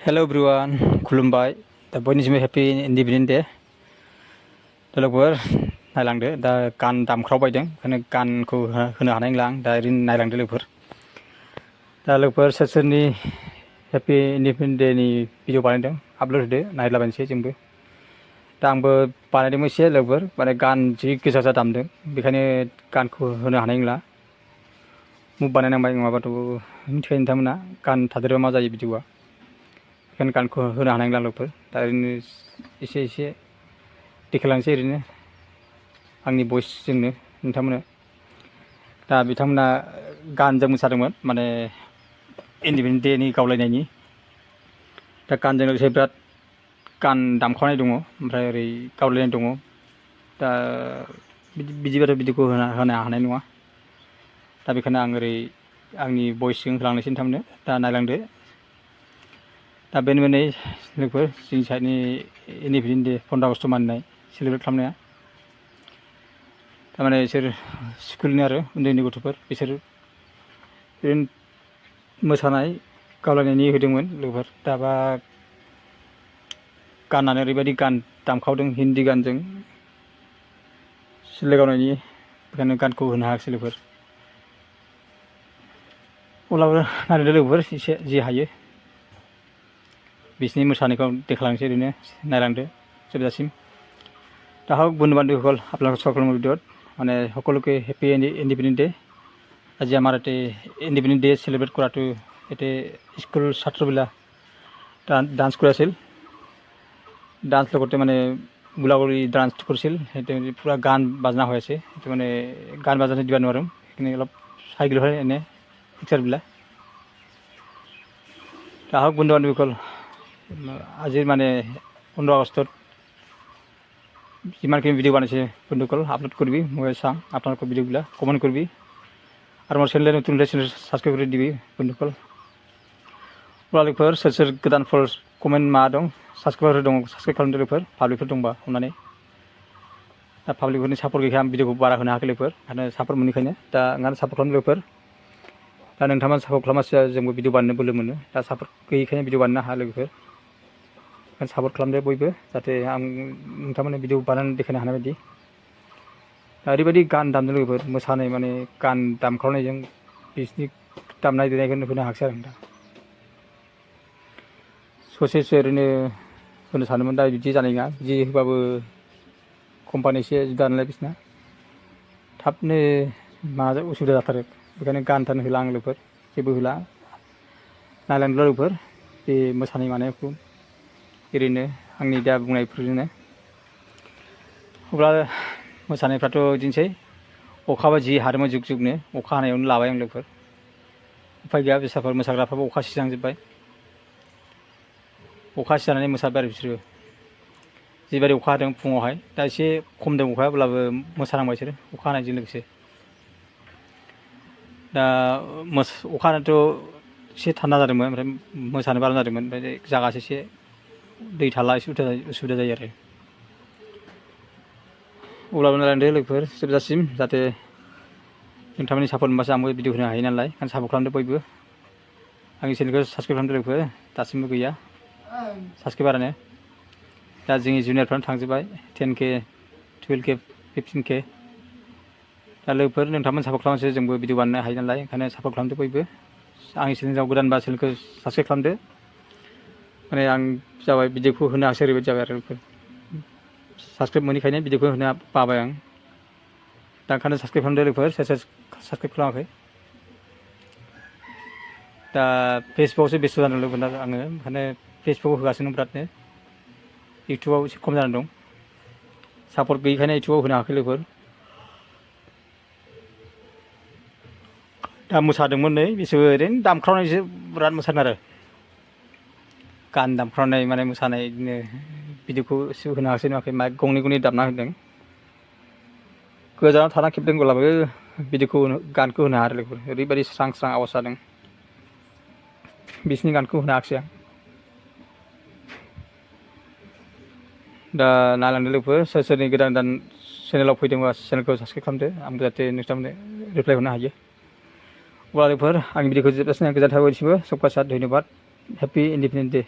Hello everyone, खुलुमबाय दा बयनिसिमबो happy independence day दा लोगोफोर नायलांदो दा गान दामख्रावबायदों ओंखायनो गानखौ होनो हानाय नंला आं दा ओरैनो नायलांदो लोगोफोर दा लोगोफोर सोर सोरनि हेपि इन्डिपेन्डेन्स डे नि भिडिअ बानायदों आपल'ड होदो नायलाबायनोसै जोंबो दा आंबो बानायदोंमोन एसे लोगोफोर माने गान जि गोसा दामदों बेखायनो गानखौ होनो हानाय नंला मुभ बानायनांबाय नङाबाथ' मिथिखायो नोंथांमोना गान थादेरबा मा जायो भिडिअआ बेखायनो गानखौ होनो हानाय नंला लोगोफोर दा ओरैनो एसे देखायलांसै ओरैनो आंनि भइसजोंनो नोंथांमोननो दा बिथांमोना गानजों मोसादोंमोन माने इन्डिपेन्डेन्स डे नि गावलायनायनि दा गानजों लोगोसे बिराद गान दामखावनाय दङ ओमफ्राय ओरै गावलायनाय दङ दा बिदिबाथ' भिडिअखौ होनो हानाय नङा दा बेखायनो आं ओरै आंनि भइसजों होलांनोसै नोंथांमोननो दा नायलांदो दा बेनो मोननै लोगोफोर जोंनि साइडनि इन्डिपेन्डेन्स डे 15 आगस्ट मानिनाय सेलेब्रेट खालामनाया थारमाने बिसोर स्कुलनि आरो उन्दै उन्दै गथ'फोर बिसोर ओरैनो मोसानाय गावलायनायनि होदोंमोन लोगोफोर दाबा गाननानै ओरैबायदि गान दामखावदों हिन्दी गानजों सिलाय गावनायनि बेखायनो गानखौ होनो हायाखिसै लोगोफोर अब्लाबो नायदो लोगोफोर एसे जि हायो बिसोरनि मोसानायखौ देखायलांसै ओरैनो नायलांदो जोबजासिम दा হওক বন্ধু-বান্ধৱীসকল আপোনালোক সকলোৰে ভিতৰত মানে সকলোকে হেপি ইণ্ডিপেণ্ডেন্স ডে আজি আমাৰ ইয়াতে ইণ্ডিপেণ্ডেন্স ডে চেলিব্ৰেট কৰাটো ইয়াতে স্কুল ছাত্ৰবিলাক ডান্স কৰি আছিল ডান্স লগতে মানে গোলাগুলি ডান্স কৰিছিল সেইটো পুৰা গান বাজনা হৈ আছে সেইটো মানে গান বাজনা দিব নোৱাৰিম সেইখিনি অলপ চাই গ'লো হয় এনে পিকচাৰবিলাক दा হওক বন্ধু-বান্ধৱীসকল আজিৰ মানে 15 আগষ্টত যিমানখিনি ভিডিঅ' বানাইছে বন্ধুসকল আপলোড কৰিবি মই চাম আপোনালোকৰ ভিডিঅ'বিলাক কমেণ্ট কৰিবি আৰু মোৰ চেনেল নতুন হ'লে চেনেল সাবস্ক্ৰাইব কৰি দিবি বন্ধুসকল लोगोफोर सोर सोर गोदानफोर कमेन्ट मा दं साबस्क्राइबार दं साबस्क्राइब खालामदो लोगोफोर पाब्लिकफोर दंबा अननानै दा पाब्लिकफोरनि सापर्ट गैखाया आं भिडिअखौ बारा होनो हायाखै लोगोफोर ओंखायनो सापर्ट मोनैखायनो दा ओंखायनो सापर्ट खालामदो लोगोफोर दा नोंथांमोना सापर्ट खालामबासो जोंबो भिडिअ बानायनो बोलो मोनो दा सापर्ट गैयैखायनो भिडिअ बानायनो हाया लोगोफोर ओंखायनो सापर्ट खालामदो बयबो जाहाथे आं नोंथांमोननो भिडिअ बानायनानै देखायनो हानाय बायदि दा ओरैबायदि गान दामदों लोगोफोर मोसानाय माने गान दामख्रावनायजों बिसोरनि दामनाय देनायखौनो होनो हायाखिसै आरो दा ससेसो ओरैनो होनो सानोमोन दा बिदि जानाय नङा बिदि होबाबो कम्पानि एसे जुदा नालाय बिसोरना थाबनो माबा उसुबिदा जाथारो बेखायनो गान थानो होला आं लोगोफोर जेबो होला नायलांदो लोगोफोर बे मोसानाय मानायखौ ओरैनो आंनि दा बुंनायफोरजोंनो अब्ला मोसानायफ्राथ' बिदिनोसै अखाबो जि हादोंमोन जुग जुगनो अखा हानायावनो लाबाय आं लोगोफोर उफाय गैया बेसाफोर मोसाग्राफ्राबो अखा सिजांजोब्बाय अखा सिजानानै मोसाबाय आरो बिसोरो जिबायदि अखा हादों फुङावहाय दा एसे खमदों अखाया अब्लाबो मोसानांबाय बिसोरो अखा हानायजों लोगोसे दा अखा हानायाथ' एसे थान्दा जादोंमोन ओमफ्राय मोसानो बारा जादोंमोन ओमफ्राय जागासो एसे दै थाला एसे उसुबिदा जायो आरो अब्लाबो नायलांदो लोगोफोर जोबजासिम जाहाथे नोंथांमोननि सापर्ट मोनबासो आंबो भिडिअ होनो हायो नालाय ओंखायनो सापर्ट खालामदो बयबो आंनि चेनेलखौ साबस्क्राइब खालामदो लोगोफोर दासिमबो गैया साबस्क्राइबारानो दा जोंनि जुनियरफ्रानो थांजोब्बाय 10K 12K 15K दा लोगोफोर नोंथांमोन सापर्ट खालामबासो जोंबो भिडिअ बानायनो हायो नालाय ओंखायनो सापर्ट खालामदो बयबो आंनि चेनेलाव गोदानबा चेनेलखौ साबस्क्राइब खालामदो माने आं जाबाय भिडिअखौ होनो हासै ओरैबायदि जाबाय आरो साबस्क्राइब मोनैखायनो भिडिअखौ होनो बाबाय आं दा ओंखायनो साबस्क्राइब खालामदो लोगोफोर सोर सोर साबस्क्राइब खालामाखै दा फेसबुकआवसो बेस्थ' जानानै दं आङो ओंखायनो फेसबुकआव होगासिनो बिरादनो इउटुबाव एसे खम जानानै दं सापर्ट गैयैखायनो इउटुबाव होनो हायाखै लोगोफोर दा मोसादोंमोन नै बिसोरबो ओरैनो दामख्रावनायसो बिराद मोसादों आरो गान दामख्रावनाय माने मोसानाय बिदिनो भिडिअखौ एसे होनो हायासै नुवाखै माइक गंनै दामना होदों गोजानाव थाना खेबदों अब्लाबो भिडिअखौ गानखौ होनो हायाखै लोगोफोर ओरैबायदि स्रां स्रां आवाज जादों बिसोरनि गानखौ होनो हायाखिसै आं दा नायलांदो लोगोफोर सोर सोरनि गोदान चेनेलाव फैदोंबा चेनेलखौ साबस्क्राइब खालामदो आंबो जाहाथे नोंथांमोननो रिप्लाय हरनो हायो अब्ला लोगोफोर आंनि भिडिअखौ जोबजासिम गोजोननाय थाबाय बयनिसिमबो सबका साथ धन्यबाद हेपि इन्डिपेन्डेन्स डे